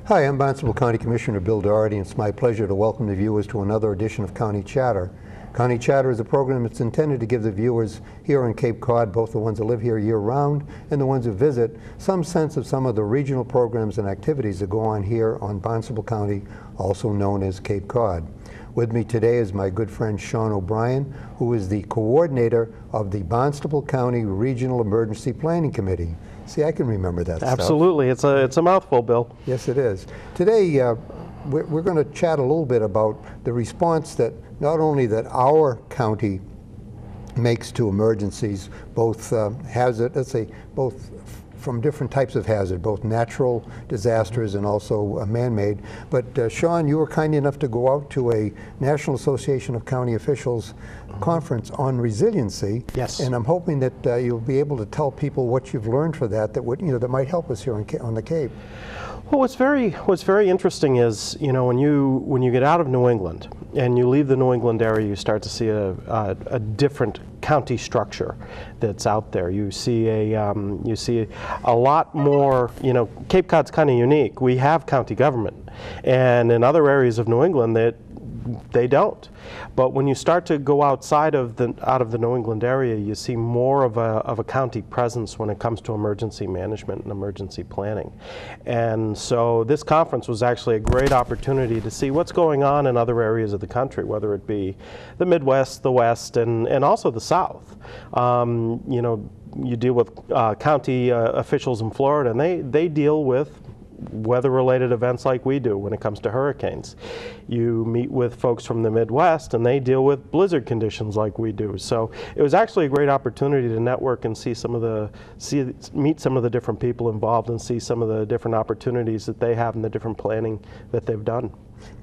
Hi, I'm Barnstable County Commissioner Bill Doherty, and it's my pleasure to welcome the viewers to another edition of County Chatter. County Chatter is a program that's intended to give the viewers here on Cape Cod, both the ones that live here year-round and the ones who visit, some sense of some of the regional programs and activities that go on here on Barnstable County, also known as Cape Cod. With me today is my good friend Sean O'Brien, who is the coordinator of the Barnstable County Regional Emergency Planning Committee. See, I can remember that stuff. Absolutely. It's a mouthful, Bill. Yes, it is. Today, we're going to chat a little bit about the response that not only that our county makes to emergencies, both hazard, let's say, both from different types of hazard, both natural disasters and also man-made. But Sean, you were kind enough to go out to a National Association of County Officials conference on resiliency. Yes. And I'm hoping that you'll be able to tell people what you've learned for that would, that might help us here on the Cape. Well, what's very interesting is, when you get out of New England and you leave the New England area, you start to see a different county structure that's out there. You see a lot more. Cape Cod's kind of unique. We have county government, and in other areas of New England they don't. But when you start to go outside of the New England area, you see more of a county presence when it comes to emergency management and emergency planning. And so this conference was actually a great opportunity to see what's going on in other areas of the country, whether it be the Midwest, the West, and also the South. You deal with county officials in Florida, and they deal with weather-related events like we do when it comes to hurricanes. You meet with folks from the Midwest and they deal with blizzard conditions like we do. So it was actually a great opportunity to network and meet some of the different people involved and see some of the different opportunities that they have and the different planning that they've done.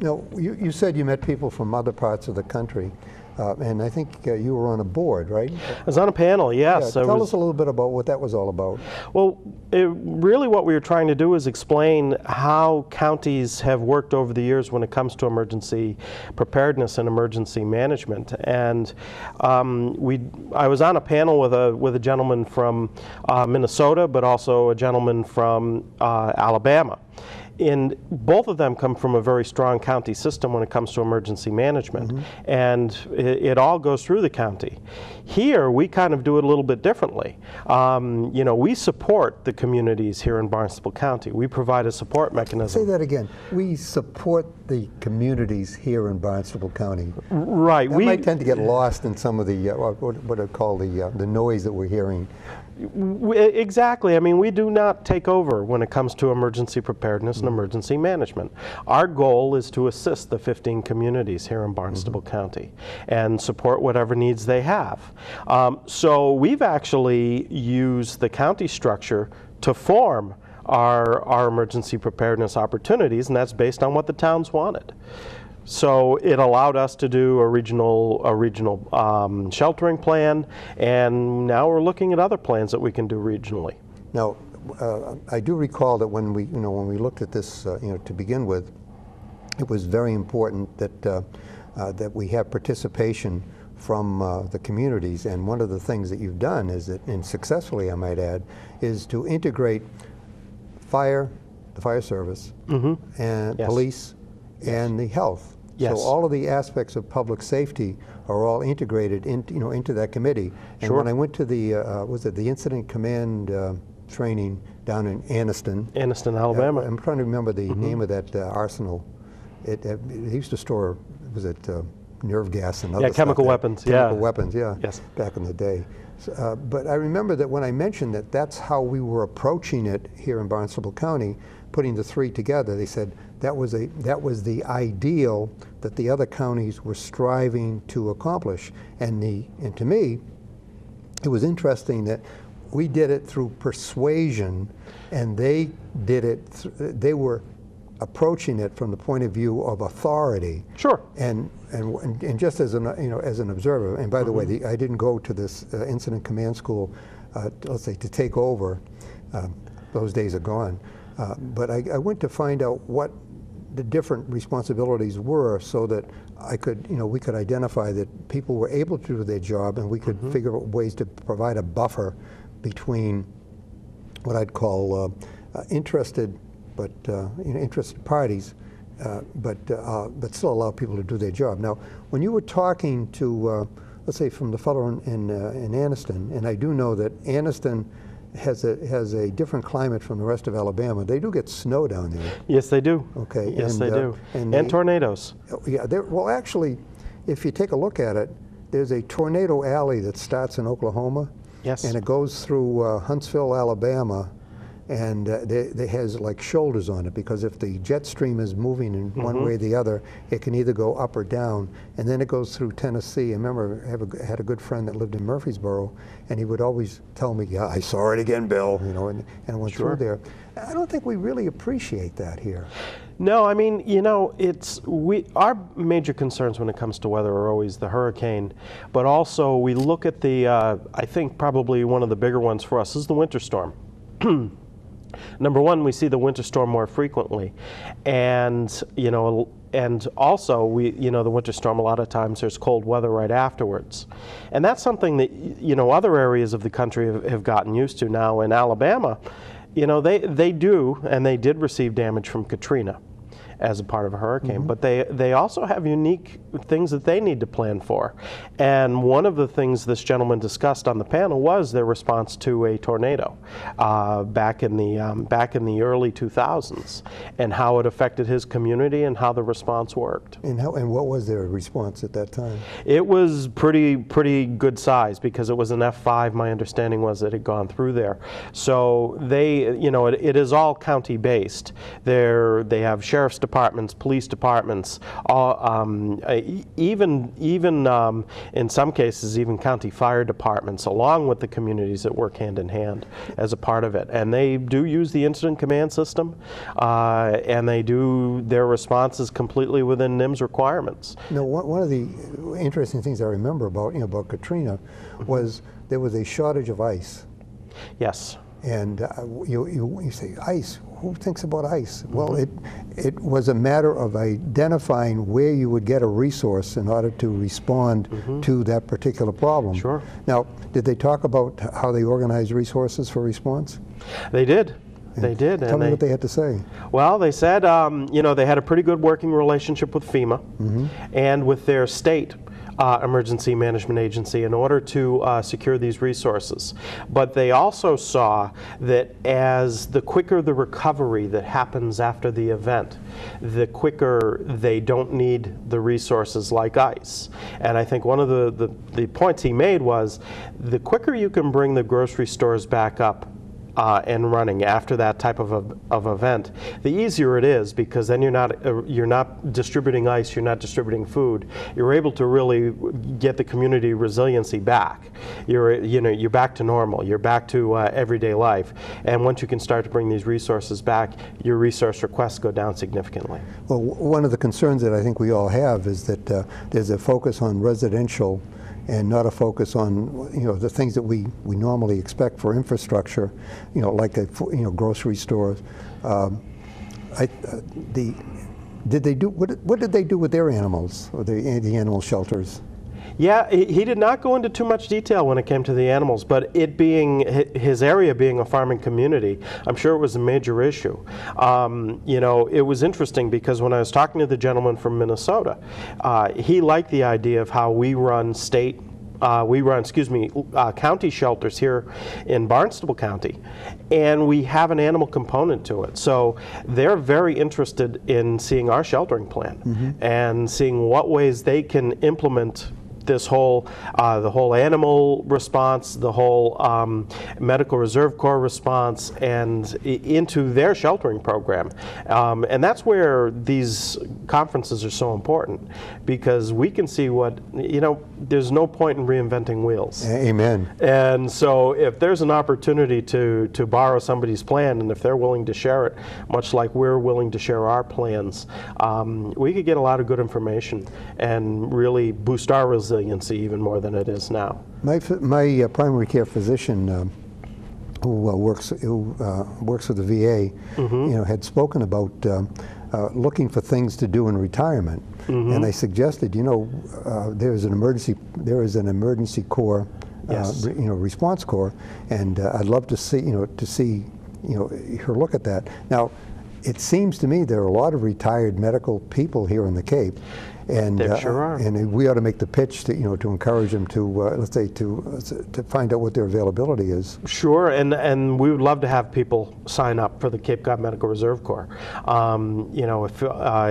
Now, you said you met people from other parts of the country. And I think you were on a board, right? I was on a panel, yes. Yeah, tell us a little bit about what that was all about. Well, really what we were trying to do is explain how counties have worked over the years when it comes to emergency preparedness and emergency management. And I was on a panel with a gentleman from Minnesota, but also a gentleman from Alabama. And both of them come from a very strong county system when it comes to emergency management. Mm-hmm. And it all goes through the county. Here, we kind of do it a little bit differently. We support the communities here in Barnstable County. We provide a support mechanism. Say that again. We support the communities here in Barnstable County. Right. We might tend to get lost in some of the, what I call the noise that we're hearing. Exactly. I mean, we do not take over when it comes to emergency preparedness and emergency management. Our goal is to assist the 15 communities here in Barnstable County and support whatever needs they have. So we've actually used the county structure to form our emergency preparedness opportunities, and that's based on what the towns wanted. So it allowed us to do a regional sheltering plan, and now we're looking at other plans that we can do regionally. Now, I do recall that when we looked at this, to begin with, it was very important that we have participation from the communities. And one of the things that you've done is that, and successfully I might add, is to integrate the fire service, and Yes. police, and the health. Yes. So all of the aspects of public safety are all integrated into that committee. And Sure. when I went to the Incident Command training down in Anniston, Alabama. I'm trying to remember the name of that arsenal. It used to store, nerve gas and other stuff. Chemical weapons. Chemical weapons, yeah. Yes. Back in the day. So, but I remember that when I mentioned that that's how we were approaching it here in Barnstable County, putting the three together, they said that was the ideal that the other counties were striving to accomplish. And to me, it was interesting that we did it through persuasion, and they did it. They were approaching it from the point of view of authority. Sure. And just as an observer. And by the way, I didn't go to this incident command school, let's say, to take over. Those days are gone. But I went to find out what the different responsibilities were, so that we could identify that people were able to do their job, and we could figure out ways to provide a buffer between what I'd call interested but interested parties, but still allow people to do their job. Now, when you were talking to, let's say, from the fellow in Anniston, and I do know that Anniston has a different climate from the rest of Alabama. They do get snow down there. Yes, they do. Okay. Yes, they do. And tornadoes. Yeah. Well, actually, if you take a look at it, there's a tornado alley that starts in Oklahoma. Yes. And it goes through Huntsville, Alabama, and it has like shoulders on it, because if the jet stream is moving in one way or the other, it can either go up or down, and then it goes through Tennessee. I remember I had a good friend that lived in Murfreesboro, and he would always tell me, "Yeah, I saw it again, Bill," and went through there. I don't think we really appreciate that here. No, I mean, our major concerns when it comes to weather are always the hurricane, but also we look at I think probably one of the bigger ones for us is the winter storm. Number one, we see the winter storm more frequently, and also the winter storm, a lot of times there's cold weather right afterwards, and that's something that other areas of the country have gotten used to now. In Alabama, they do, and they did receive damage from Katrina as a part of a hurricane, but they also have unique things that they need to plan for. And one of the things this gentleman discussed on the panel was their response to a tornado back in the early 2000s, and how it affected his community and how the response worked. And what was their response at that time? It was pretty good size, because it was an F5. My understanding was that it had gone through there. So it is all county based. They have sheriff's departments, police departments, even in some cases even county fire departments, along with the communities that work hand in hand as a part of it. And they do use the incident command system, and they do their responses completely within NIMS requirements. Now, one of the interesting things I remember about Katrina was there was a shortage of ice. Yes. And you say, ice, who thinks about ice? Well, it was a matter of identifying where you would get a resource in order to respond to that particular problem. Sure. Now, did they talk about how they organized resources for response? They did. They did. Tell me what they had to say. Well, they said, they had a pretty good working relationship with FEMA and with their state emergency management agency in order to secure these resources. But they also saw that as the quicker the recovery that happens after the event, the quicker they don't need the resources like ice. And I think one of the points he made was, the quicker you can bring the grocery stores back up and running after that type of event, the easier it is, because then you're not distributing ice, you're not distributing food. You're able to really get the community resiliency back. You're back to normal. You're back to everyday life. And once you can start to bring these resources back, your resource requests go down significantly. Well, one of the concerns that I think we all have is that there's a focus on residential and not a focus on the things that we normally expect for infrastructure, like grocery stores. Did they do what did they do with their animals, or the animal shelters? Yeah, he did not go into too much detail when it came to the animals, but it being his area being a farming community, I'm sure it was a major issue. It was interesting, because when I was talking to the gentleman from Minnesota, he liked the idea of how we run county shelters here in Barnstable County, and we have an animal component to it. So they're very interested in seeing our sheltering plan and seeing what ways they can implement this whole, the whole animal response, the whole Medical Reserve Corps response, and into their sheltering program. And that's where these conferences are so important, because we can see what, there's no point in reinventing wheels. Amen. And so if there's an opportunity to borrow somebody's plan, and if they're willing to share it, much like we're willing to share our plans, we could get a lot of good information and really boost our resiliency even more than it is now. My primary care physician, who works with the VA, had spoken about looking for things to do in retirement, and I suggested, there is an emergency corps, response corps, and I'd love to see her look at that. Now, it seems to me there are a lot of retired medical people here in the Cape, and There sure are. And we ought to make the pitch to to encourage them to let's say to find out what their availability is. Sure, and we would love to have people sign up for the Cape Cod Medical Reserve Corps.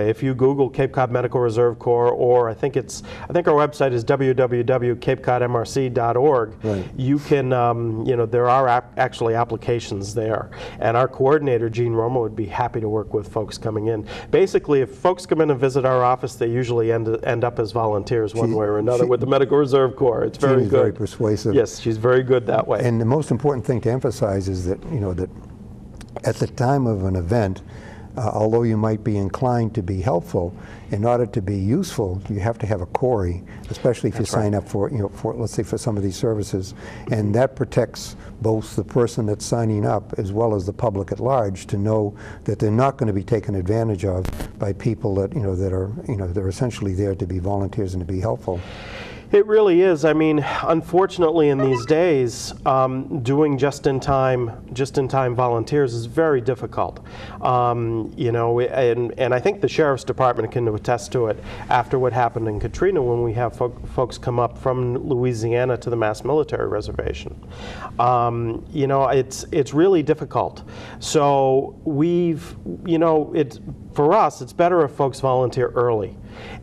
If you Google Cape Cod Medical Reserve Corps, or I think our website is www.capecodmrc.org. Right. You can there are actually applications there, and our coordinator Jean Roma would be happy to work with folks coming in. Basically, if folks come in and visit our office, they usually end up as volunteers one way or another with the Medical Reserve Corps. It's very Jean is good. very persuasive. Yes, she's very good that way. And the most important thing to emphasize is that that at the time of an event, although you might be inclined to be helpful, in order to be useful, you have to have a query, especially if you sign up for let's say for some of these services, and that protects both the person that's signing up as well as the public at large to know that they're not going to be taken advantage of by people that they're essentially there to be volunteers and to be helpful. It really is. I mean, unfortunately, in these days, doing just-in-time volunteers is very difficult. And I think the Sheriff's Department can attest to it after what happened in Katrina, when we have folks come up from Louisiana to the Mass Military Reservation. It's really difficult. So for us, it's better if folks volunteer early.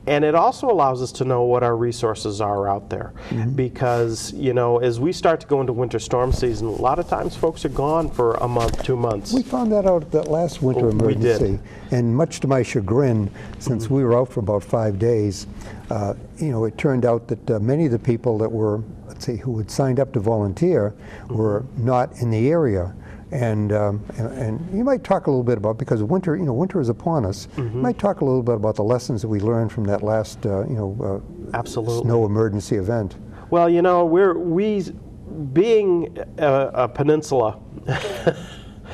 And it also allows us to know what our resources are out there. Because, as we start to go into winter storm season, a lot of times folks are gone for a month, 2 months. We found that out that last winter emergency. We did. And much to my chagrin, since we were out for about 5 days, it turned out that many of the people that were, let's say, who had signed up to volunteer were not in the area. And you might talk a little bit about, because winter is upon us. You might talk a little bit about the lessons that we learned from that last Absolutely. snow emergency event. Well, we being a peninsula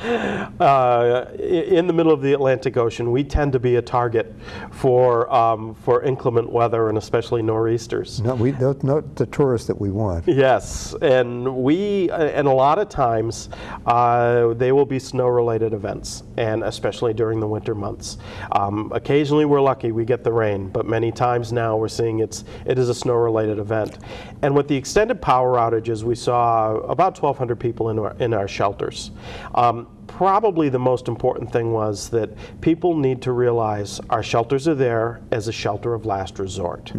in the middle of the Atlantic Ocean, we tend to be a target for inclement weather, and especially nor'easters. No, not the tourists that we want. Yes, and a lot of times they will be snow-related events, and especially during the winter months. Occasionally we're lucky, we get the rain, but many times now we're seeing it is a snow-related event. And with the extended power outages, we saw about 1,200 people in our shelters. Probably the most important thing was that people need to realize our shelters are there as a shelter of last resort.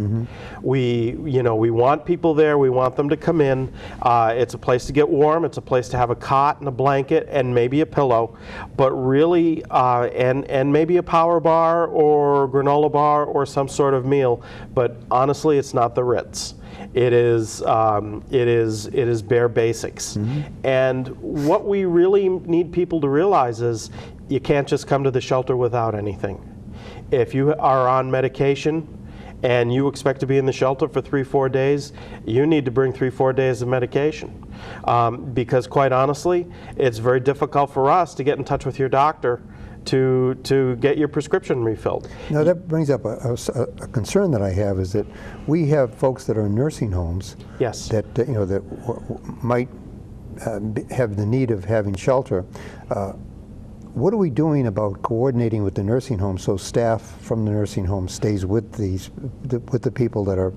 We want people there. We want them to come in. It's a place to get warm. It's a place to have a cot and a blanket and maybe a pillow, but really, and maybe a power bar or granola bar or some sort of meal. But honestly, it's not the Ritz. It is bare basics. And what we really need people to realize is you can't just come to the shelter without anything. If you are on medication and you expect to be in the shelter for 3-4 days, you need to bring 3-4 days of medication. Because quite honestly, it's very difficult for us to get in touch with your doctor to get your prescription refilled. Now that brings up a concern that I have, is that we have folks that are in nursing homes. Yes. That might have the need of having shelter. What are we doing about coordinating with the nursing home so staff from the nursing home stays with the people that are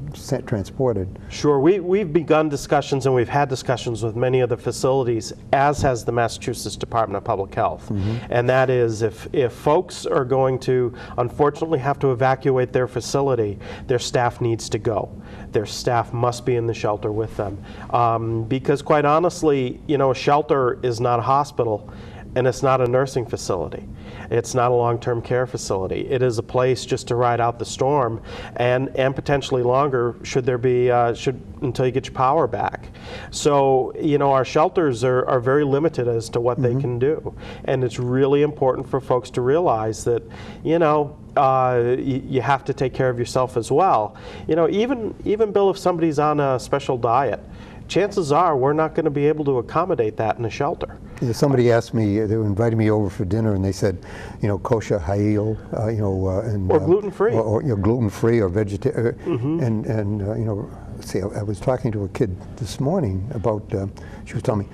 transported? Sure, we've begun discussions, and we've had discussions with many of the facilities, as has the Massachusetts Department of Public Health. And that is, if folks are going to unfortunately have to evacuate their facility, their staff needs to go. Their staff must be in the shelter with them. Because quite honestly, a shelter is not a hospital. And it's not a nursing facility. It's not a long-term care facility. It is a place just to ride out the storm, and potentially longer should there be until you get your power back. So our shelters are very limited as to what they can do, and it's really important for folks to realize that you have to take care of yourself as well. Even Bill, if somebody's on a special diet, chances are we're not going to be able to accommodate that in a shelter. Yeah, somebody asked me, they were inviting me over for dinner, and they said, kosher, halal, and or gluten-free, or gluten-free or vegetarian, let's see, I was talking to a kid this morning about, she was telling me,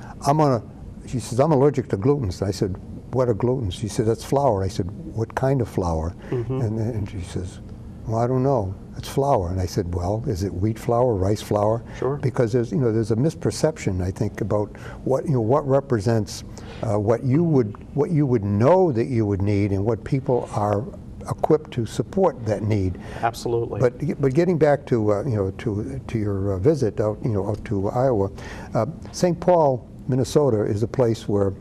she says, I'm allergic to gluten. I said, what are glutens? She said, that's flour. I said, what kind of flour? And she says, well, I don't know. It's flour. And I said, well, is it wheat flour, rice flour? Sure. Because there's a misperception, I think, about what represents what you would know that you would need and what people are equipped to support that need. Absolutely. But getting back to to your visit out to Iowa, St. Paul, Minnesota is a place where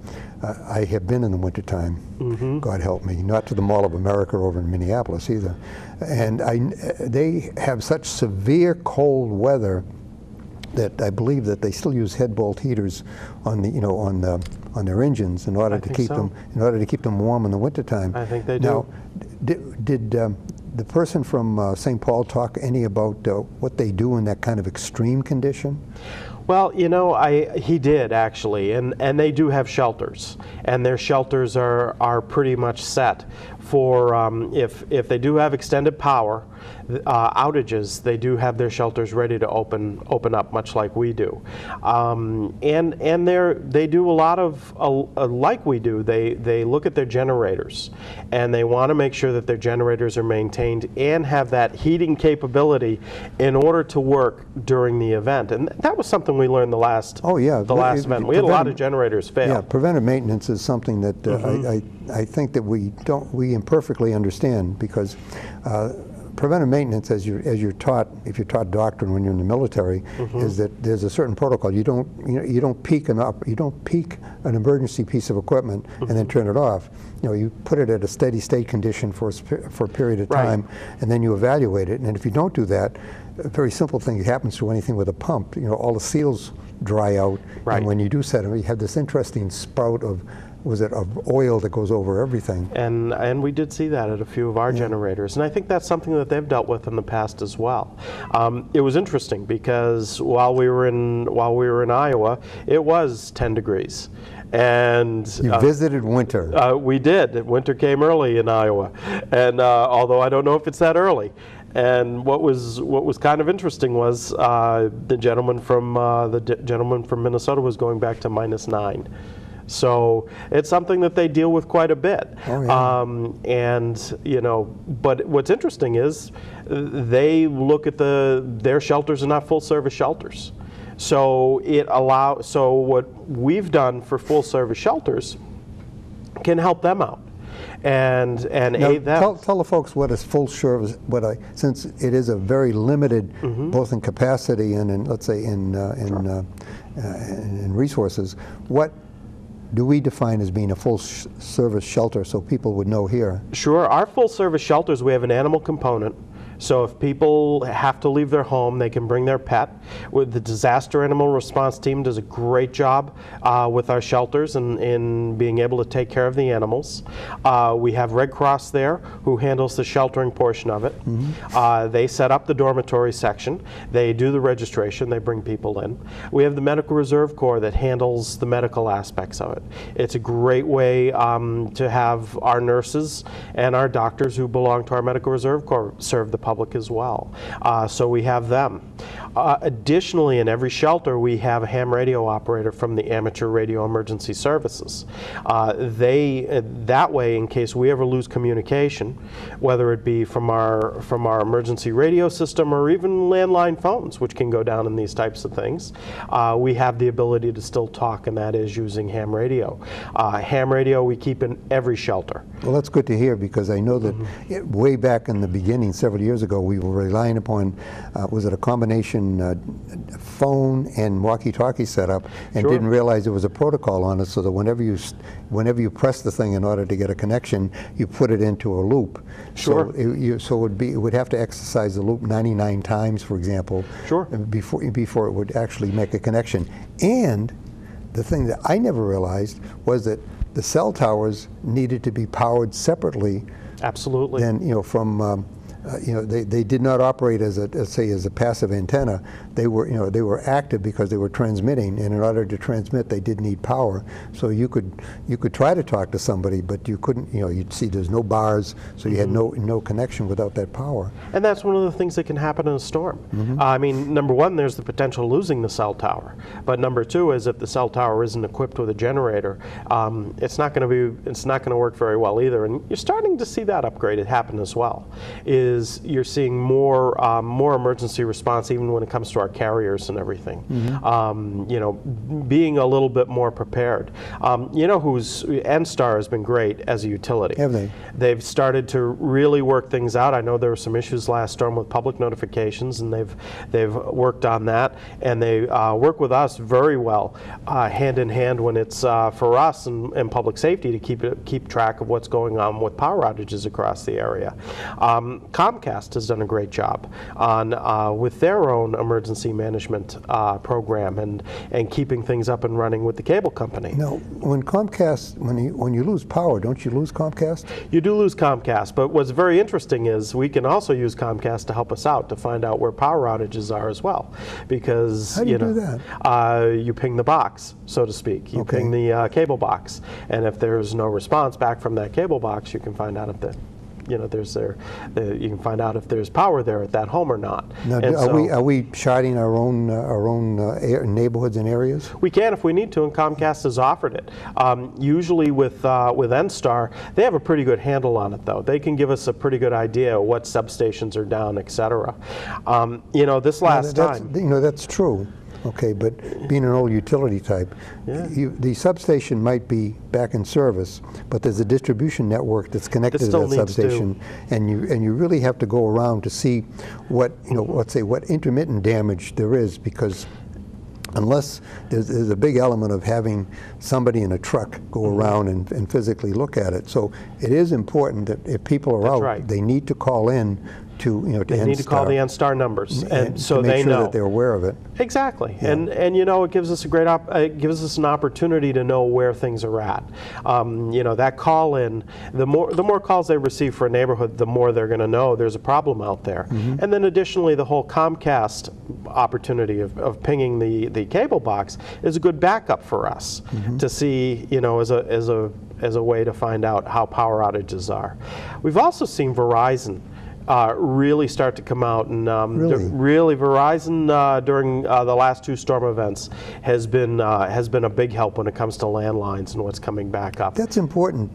I have been in the wintertime. God help me, not to the Mall of America over in Minneapolis either. And they have such severe cold weather that I believe that they still use head bolt heaters on their engines in order to keep them warm in the wintertime. I think they do. Now, did the person from St. Paul talk any about what they do in that kind of extreme condition? Well, he did actually, and they do have shelters, and their shelters are pretty much set for if they do have extended power outages, they do have their shelters ready to open up, much like we do, and they do a lot of like we do. They look at their generators, and they want to make sure that their generators are maintained and have that heating capability in order to work during the event. And that was something we learned the last event. We had a lot of generators fail. Yeah, preventive maintenance is something that I think that we imperfectly understand, because preventive maintenance, as you're taught, if you're taught doctrine when you're in the military, is that there's a certain protocol. You don't peak an emergency piece of equipment and then turn it off. You put it at a steady state condition for a period of time, and then you evaluate it. And if you don't do that, a very simple thing happens to anything with a pump. All the seals dry out, and when you do set them, you have this interesting spout of oil that goes over everything. And we did see that at a few of our generators, and I think that's something that they've dealt with in the past as well. It was interesting because while we were in Iowa, it was 10 degrees. And you visited winter. We did. Winter came early in Iowa, and although I don't know if it's that early. And what was kind of interesting was the gentleman from Minnesota was going back to -9. So it's something that they deal with quite a bit. Oh, yeah. But what's interesting is they look at their shelters are not full service shelters. So what we've done for full service shelters can help them out and now, aid them. Tell the folks what is full service. Since it is a very limited, both in capacity and in, let's say, in resources, what do we define as being a full-service shelter so people would know here? Sure. Our full-service shelters, we have an animal component. So if people have to leave their home, they can bring their pet. The disaster animal response team does a great job with our shelters in being able to take care of the animals. We have Red Cross there who handles the sheltering portion of it. They set up the dormitory section. They do the registration. They bring people in. We have the Medical Reserve Corps that handles the medical aspects of it. It's a great way to have our nurses and our doctors who belong to our Medical Reserve Corps serve the public as well. So we have them. Additionally, in every shelter, we have a ham radio operator from the Amateur Radio Emergency Services. That way, in case we ever lose communication, whether it be from our emergency radio system or even landline phones, which can go down in these types of things, we have the ability to still talk, and that is using ham radio. Ham radio we keep in every shelter. Well, that's good to hear, because I know that way back in the beginning, several years ago, we were relying upon, was it a combination phone and walkie-talkie setup, and didn't realize there was a protocol on it, so that whenever you press the thing in order to get a connection, you put it into a loop. Sure. So it would have to exercise the loop 99 times, for example, before it would actually make a connection. And the thing that I never realized was that the cell towers needed to be powered separately. Absolutely. Then, from they did not operate as a passive antenna. They were active because they were transmitting, and in order to transmit, they did need power. So you could try to talk to somebody, but you couldn't. You'd see there's no bars, so you had no connection without that power. And that's one of the things that can happen in a storm. I mean, number one, there's the potential of losing the cell tower, but number two is if the cell tower isn't equipped with a generator, it's not going to work very well either. And you're starting to see that upgrade happen as well. You're seeing more emergency response even when it comes to our carriers and everything. Being a little bit more prepared. NSTAR has been great as a utility. Have they? They've started to really work things out. I know there were some issues last storm with public notifications, and they've worked on that, and they work with us very well, hand in hand when it's for us and public safety to keep track of what's going on with power outages across the area. Comcast has done a great job on with their own emergency management program and keeping things up and running with the cable company. Now, when you lose power, don't you lose Comcast? You do lose Comcast, but what's very interesting is we can also use Comcast to help us out to find out where power outages are as well, because how do you do that? You ping the box, so to speak. You ping the cable box, and if there's no response back from that cable box, you can find out if you can find out if there's power there at that home or not. Now, are we sharding our own neighborhoods and areas? We can if we need to, and Comcast has offered it. Usually with NSTAR, they have a pretty good handle on it, though. They can give us a pretty good idea of what substations are down, etc. This last time. That's true. Okay, but being an old utility type, the substation might be back in service, but there's a distribution network that's connected to that substation, and you really have to go around to see what what intermittent damage there is, because unless there's a big element of having somebody in a truck go around and physically look at it. So it is important that if people are out, they need to call in to they need to call the NSTAR numbers, and so to make they sure know that they're aware of it. Exactly, and it gives us it gives us an opportunity to know where things are at. That call in, the more calls they receive for a neighborhood, the more they're going to know there's a problem out there. And then additionally, the whole Comcast opportunity of pinging the cable box is a good backup for us to see, as a way to find out how power outages are. We've also seen Verizon really start to come out, and really Verizon during the last two storm events has been a big help when it comes to landlines and what's coming back up. That's important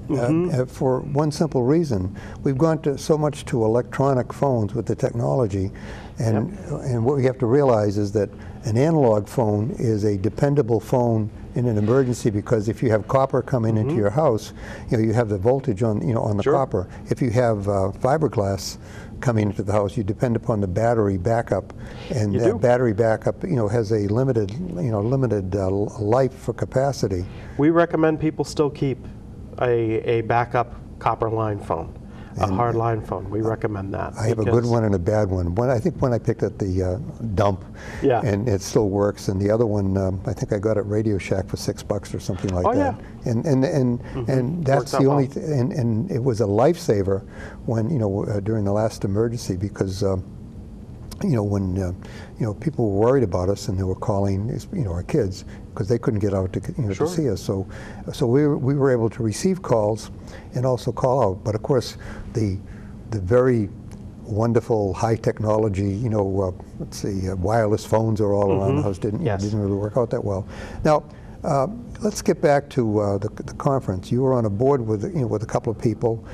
for one simple reason. We've gone so much to electronic phones with the technology, and what we have to realize is that an analog phone is a dependable phone in an emergency, because if you have copper coming into your house, you have the voltage on the copper. If you have fiberglass coming into the house, you depend upon the battery backup, and that battery backup has a limited life for capacity. We recommend people still keep a backup copper line phone. A hard line phone. We recommend that. I have a good one and a bad one. I think one I picked at the dump, and it still works. And the other one, I think I got at Radio Shack for $6 or something like that. And that's the only. And it was a lifesaver when during the last emergency, because when people were worried about us and they were calling our kids, because they couldn't get out to to see us. So we were able to receive calls and also call out. But of course, the very wonderful high technology, wireless phones are all around the house. Didn't really work out that well. Now, let's get back to the conference. You were on a board with a couple of people.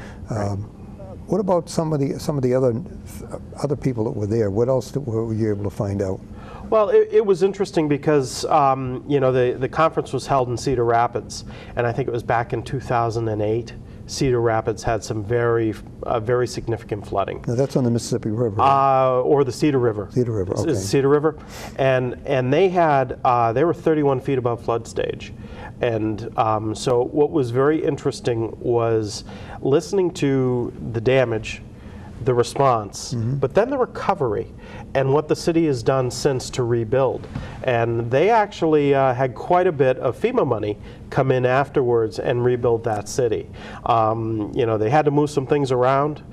What about some of the other people that were there? What else were you able to find out? Well, it was interesting because the conference was held in Cedar Rapids, and I think it was back in 2008. Cedar Rapids had some very significant flooding. Now that's on the Mississippi River. Right? Or the Cedar River. Cedar River, okay. Cedar River, and they were 31 feet above flood stage. And so what was very interesting was listening to the damage the response, but then the recovery and what the city has done since to rebuild. And they actually had quite a bit of FEMA money come in afterwards and rebuild that city. You know, they had to move some things around.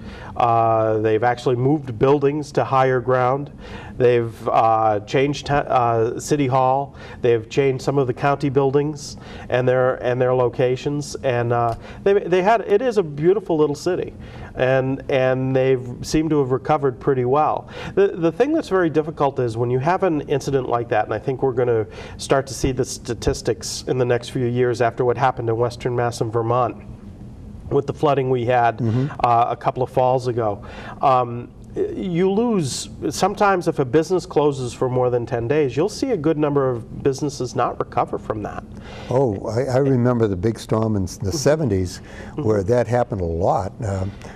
They've actually moved buildings to higher ground. They've changed City Hall. They've changed some of the county buildings and their locations. And it is a beautiful little city. And they've seemed to have recovered pretty well. The thing that's very difficult is when you have an incident like that, and I think we're going to start to see the statistics in the next few years after what happened in Western Mass and Vermont with the flooding we had a couple of falls ago. You lose, sometimes if a business closes for more than 10 days, you'll see a good number of businesses not recover from that. Oh, I remember the big storm in the 70s where that happened a lot.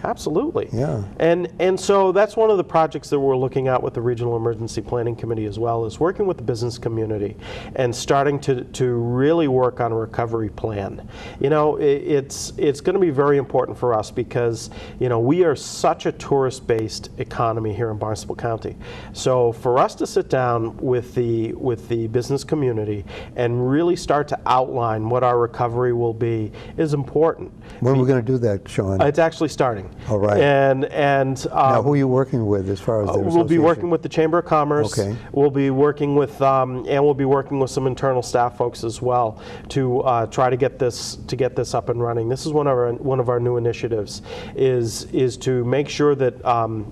Absolutely. Yeah. And so that's one of the projects that we're looking at with the Regional Emergency Planning Committee as well, is working with the business community and starting to really work on a recovery plan. You know, it's going to be very important for us because, you know, we are such a tourist-based economy here in Barnstable County. So for us to sit down with the business community and really start to outline what our recovery will be is important. When are we going to do that, Sean? It's actually starting. All right. And now, who are you working with as far as their we'll be association? working with the Chamber of Commerce. Okay. We'll be working with and we'll be working with some internal staff folks as well to try to get this up and running. This is one of our new initiatives is to make sure that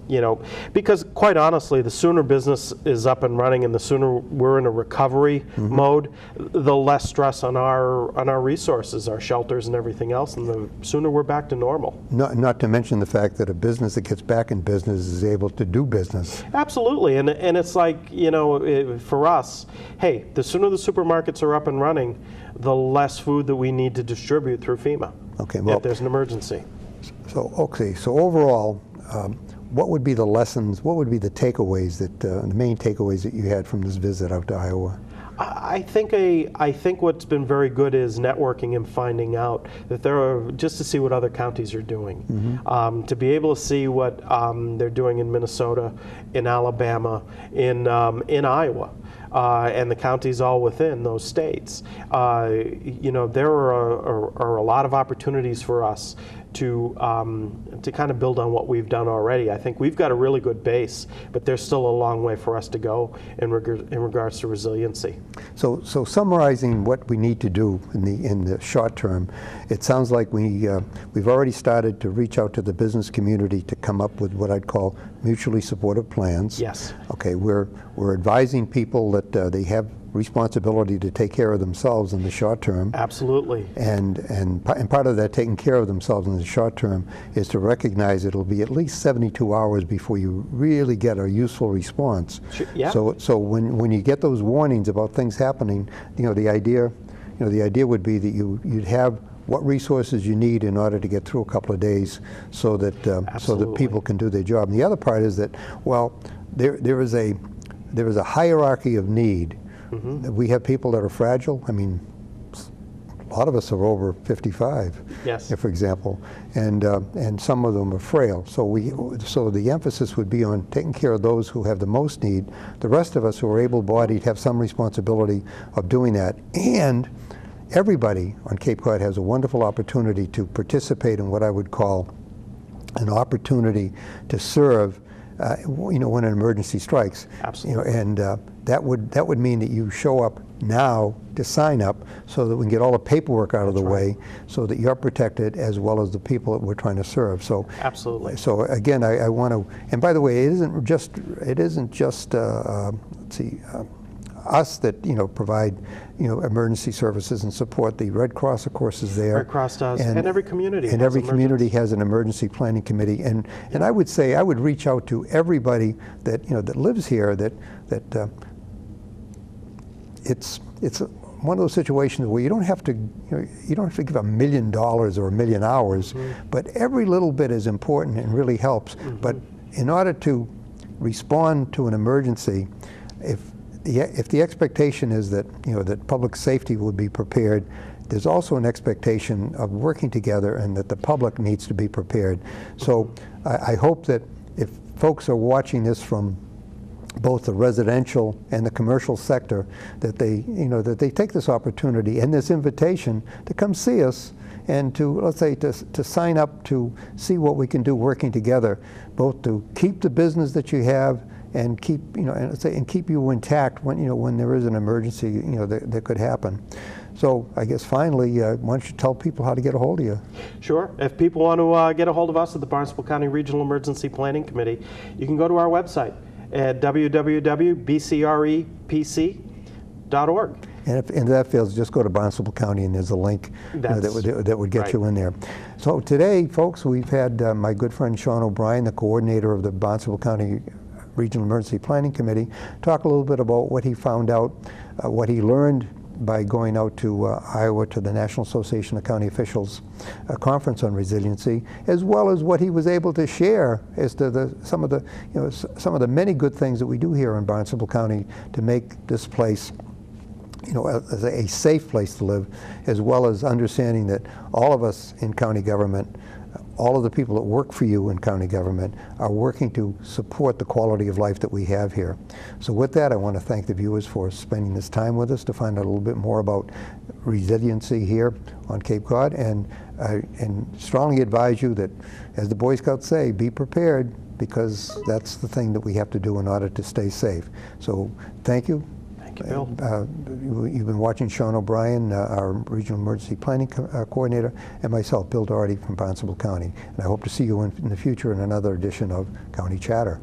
you know, because quite honestly, the sooner business is up and running and the sooner we're in a recovery mode, the less stress on our resources, our shelters and everything else, and the sooner we're back to normal. Not to mention the fact that a business that gets back in business is able to do business. Absolutely, and it's like, you know, for us, hey, the sooner the supermarkets are up and running, the less food that we need to distribute through FEMA. Okay, well, if there's an emergency. So overall, what would be the lessons, what would be the takeaways the main takeaways that you had from this visit out to Iowa? I think what's been very good is networking and finding out that just to see what other counties are doing, to be able to see what they're doing in Minnesota, in Alabama, in Iowa. And the counties all within those states. You know, there are a lot of opportunities for us to kind of build on what we've done already. I think we've got a really good base, but there's still a long way for us to go in regards to resiliency. So summarizing what we need to do in the short term, it sounds like we've already started to reach out to the business community to come up with what I'd call mutually supportive plans. Yes. Okay, we're advising people that they have responsibility to take care of themselves in the short term. Absolutely. And part of that taking care of themselves in the short term is to recognize it'll be at least 72 hours before you really get a useful response. Sure, yeah. So when you get those warnings about things happening, you know, the idea would be that you'd have what resources you need in order to get through a couple of days so that people can do their job. And the other part is that, well, there is a hierarchy of need. We have people that are fragile. I mean, a lot of us are over 55, yes, for example, and some of them are frail. So the emphasis would be on taking care of those who have the most need. The rest of us who are able-bodied have some responsibility of doing that. And everybody on Cape Cod has a wonderful opportunity to participate in what I would call an opportunity to serve you know, when an emergency strikes. Absolutely. You know, and that would mean that you show up now to sign up so that we can get all the paperwork out of the way so that you're protected as well as the people that we're trying to serve. So absolutely. So again, I want to, and by the way, it isn't just let's see, us that, you know, provide, you know, emergency services and support. The Red Cross, of course, is there. Red Cross does, and every community. And every community has an emergency planning committee. And I would say I would reach out to everybody that, you know, that lives here. That it's one of those situations where you don't have to, you don't have to give $1 million or 1 million hours, but every little bit is important and really helps. But in order to respond to an emergency, if the expectation is that, you know, that public safety will be prepared, there's also an expectation of working together and that the public needs to be prepared. So I hope that if folks are watching this from both the residential and the commercial sector, that they take this opportunity and this invitation to come see us and to, let's say, to sign up to see what we can do working together, both to keep the business that you have and keep, and keep you intact when there is an emergency, that could happen. So I guess finally, why don't you tell people how to get a hold of you? Sure. If people want to get a hold of us at the Barnstable County Regional Emergency Planning Committee, you can go to our website at www.bcrepc.org. And if that fails, just go to Barnstable County and there's a link that would get you in there. So today, folks, we've had my good friend Sean O'Brien, the coordinator of the Barnstable County Regional Emergency Planning Committee, talk a little bit about what he found out, what he learned by going out to Iowa to the National Association of County Officials conference on resiliency, as well as what he was able to share as to some of the many good things that we do here in Barnstable County to make this place as a safe place to live, as well as understanding that all of us in county government, all of the people that work for you in county government, are working to support the quality of life that we have here. So with that, I want to thank the viewers for spending this time with us to find out a little bit more about resiliency here on Cape Cod, and strongly advise you that, as the Boy Scouts say, be prepared, because that's the thing that we have to do in order to stay safe. So thank you. Bill. You've been watching Sean O'Brien, our Regional Emergency Planning Coordinator, and myself, Bill Doherty from Barnstable County. And I hope to see you in the future in another edition of County Chatter.